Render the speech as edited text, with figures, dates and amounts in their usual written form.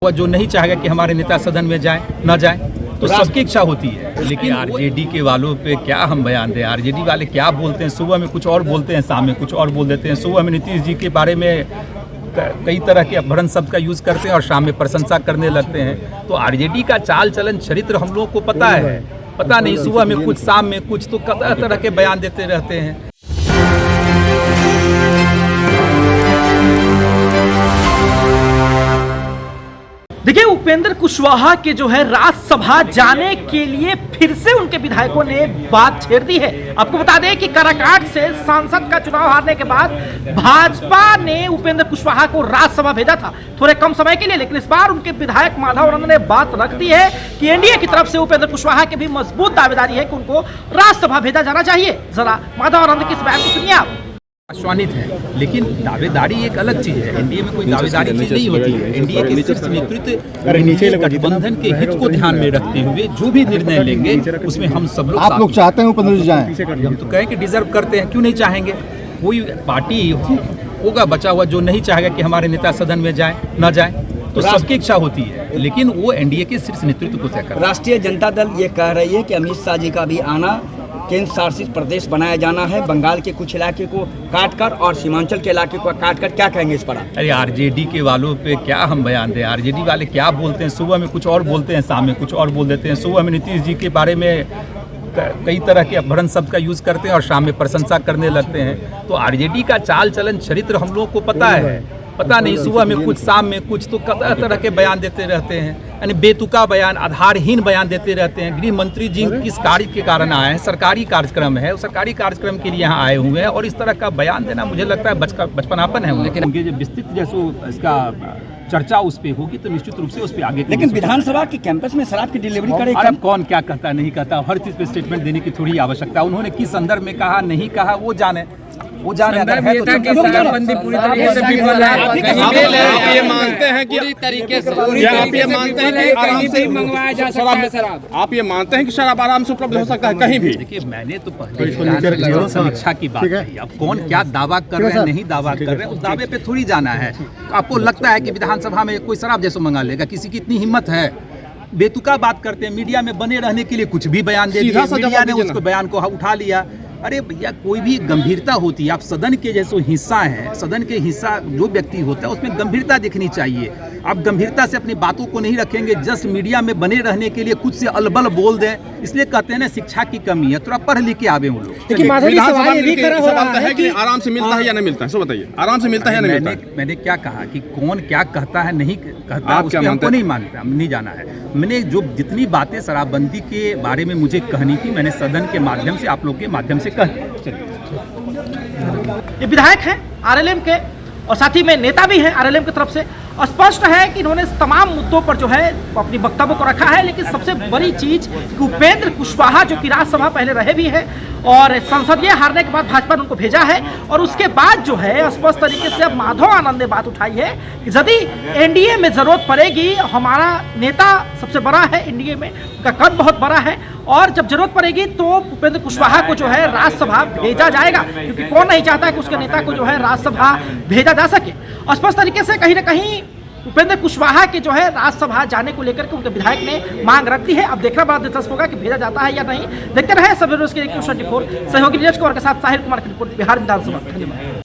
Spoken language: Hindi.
जो नहीं चाहेगा कि हमारे नेता सदन में जाए न जाए, तो सबकी इच्छा होती है। लेकिन आरजेडी के वालों पे क्या हम बयान दें? आरजेडी वाले क्या बोलते हैं, सुबह में कुछ और बोलते हैं, शाम में कुछ और बोल देते हैं। सुबह में नीतीश जी के बारे में कई तरह के अपभ्रंश शब्द का यूज़ करते हैं और शाम में प्रशंसा करने लगते हैं। तो आरजेडी का चाल चलन चरित्र हम लोगों को पता है। पता नहीं सुबह में कुछ, शाम में कुछ, तो तरह तरह के बयान देते रहते हैं। देखिए, उपेंद्र कुशवाहा के जो है राज्यसभा जाने के लिए फिर से उनके विधायकों ने बात छेड़ दी है। आपको बता दें कि काराकाट से सांसद का चुनाव हारने के बाद भाजपा ने उपेंद्र कुशवाहा को राज्यसभा भेजा था थोड़े कम समय के लिए, लेकिन इस बार उनके विधायक माधव आनंद ने बात रख दी है कि एनडीए की तरफ से उपेंद्र कुशवाहा की भी मजबूत दावेदारी है कि उनको राज्यसभा भेजा जाना चाहिए। जरा माधव आनंद की इस बयान को सुनिए आप। आश्वानित है, लेकिन दावेदारी एक अलग चीज है। एनडीए में कोई दावेदारी चीज नहीं होती है। एनडीए के शीर्ष नेतृत्व गठबंधन के हित को ध्यान में रखते हुए जो भी निर्णय लेंगे उसमें हम सब लोग, आप लोग चाहते हैं उपेंद्र जी जाएं? हम तो कहें कि डिजर्व करते हैं, क्यों नहीं चाहेंगे। कोई पार्टी होगा बचा हुआ जो नहीं चाहेगा कि हमारे नेता सदन में जाए न जाए, तो सबकी इच्छा होती है, लेकिन वो एनडीए के शीर्ष नेतृत्व को तय कर। राष्ट्रीय जनता दल ये कह रही है कि अमित शाह जी का भी आना, केंद्र शासित प्रदेश बनाया जाना है, बंगाल के कुछ इलाके को काटकर और सीमांचल के इलाके को काटकर। क्या कहेंगे इस पर? अरे आरजेडी के वालों पे क्या हम बयान दें? आरजेडी वाले क्या बोलते हैं, सुबह में कुछ और बोलते हैं, शाम में कुछ और बोल देते हैं। सुबह में नीतीश जी के बारे में कई तरह के अपभ्रंश शब्द का यूज़ करते हैं और शाम में प्रशंसा करने लगते हैं। तो आरजेडी का चाल चलन चरित्र हम लोगों को पता है। पता नहीं सुबह में कुछ, शाम में कुछ, तो तरह तरह के बयान देते रहते हैं। यानी बेतुका बयान, आधारहीन बयान देते रहते हैं। गृह मंत्री जी किस कार्य के कारण आए हैं? सरकारी कार्यक्रम है, सरकारी कार्यक्रम के लिए यहाँ आए हुए हैं और इस तरह का बयान देना मुझे लगता है बचपनापन है। लेकिन उनके जो विस्तृत जैसो इसका चर्चा उस पर होगी तो निश्चित रूप से उस पर आगे। लेकिन विधानसभा के कैंपस में शराब की डिलीवरी करेगा? अब कौन क्या कहता नहीं कहता, हर चीज़ पे स्टेटमेंट देने की थोड़ी आवश्यकता। उन्होंने किस संदर्भ में कहा, नहीं कहा, वो जाने। अगर है तो शराबबंदी पूरी तरीके से विफल है। आप ये मानते हैं कि पूरी तरीके से, आप ये मानते हैं कि आराम से मंगवाया जा सकता है शराब? आप ये मानते हैं कि शराब आराम से उपलब्ध हो सकता है कहीं भी? देखिए, मैंने तो पहले समीक्षा की बात कही। अब कौन क्या दावा कर रहे हैं, नहीं दावा कर रहे हैं, उस दावे पे थोड़ी जाना है। आपको लगता है कि विधानसभा में कोई शराब जैसे मंगा लेगा? किसी की इतनी हिम्मत है? बेतुका बात करते हैं, मीडिया में बने रहने के लिए कुछ भी बयान दे दिया, मीडिया ने उसको बयान को उठा लिया। अरे भैया, कोई भी गंभीरता होती है। आप सदन के जैसे हिस्सा हैं, सदन के हिस्सा जो व्यक्ति होता है उसमें गंभीरता दिखनी चाहिए। आप गंभीरता से अपनी बातों को नहीं रखेंगे, जस्ट मीडिया में बने रहने के लिए कुछ से अलबल बोल दें। इसलिए कहते हैं ना, शिक्षा की कमी है, थोड़ा पढ़ लिख के आवे वो लोग। आराम से मिलता है या नहीं मिलता है, सो बताइए। आराम से मिलता है या नहीं मिलता? मैंने क्या कहा कि कौन क्या कहता है, नहीं कहता, उसको हमको नहीं मानता, नहीं जाना है। मैंने जो जितनी बातें शराबबंदी के बारे में मुझे कहनी थी, मैंने सदन के माध्यम से, आप लोग के माध्यम से कह। ये विधायक हैं आरएलएम के और साथ ही में नेता भी हैं आरएलएम की तरफ से। स्पष्ट है कि इन्होंने तमाम मुद्दों पर जो है अपनी वक्तव्य को रखा है, लेकिन सबसे बड़ी चीज कि उपेंद्र कुशवाहा जो कि राज्यसभा पहले रहे भी है और संसदीय हारने के बाद भाजपा ने उनको भेजा है, और उसके बाद जो है स्पष्ट तरीके से अब माधव आनंद ने बात उठाई है कि यदि एनडीए में जरूरत पड़ेगी, हमारा नेता सबसे बड़ा है एनडीए में, उनका कद बहुत बड़ा है, और जब जरूरत पड़ेगी तो उपेंद्र कुशवाहा को जो है राज्यसभा भेजा जाएगा, क्योंकि कौन नहीं चाहता है कि उसके नेता को जो है राज्यसभा भेजा जा सके। स्पष्ट तरीके से कहीं ना कहीं उपेंद्र कुशवाहा के जो है राज्यसभा जाने को लेकर के उनके विधायक ने मांग रख दी है। अब देखना बड़ा दिलचस्प होगा कि भेजा जाता है या नहीं। देखते रहे सब न्यूज़ के 24 सहयोगी न्यूज़ के साथ साहिल कुमार की रिपोर्ट, बिहार विधानसभा। धन्यवाद।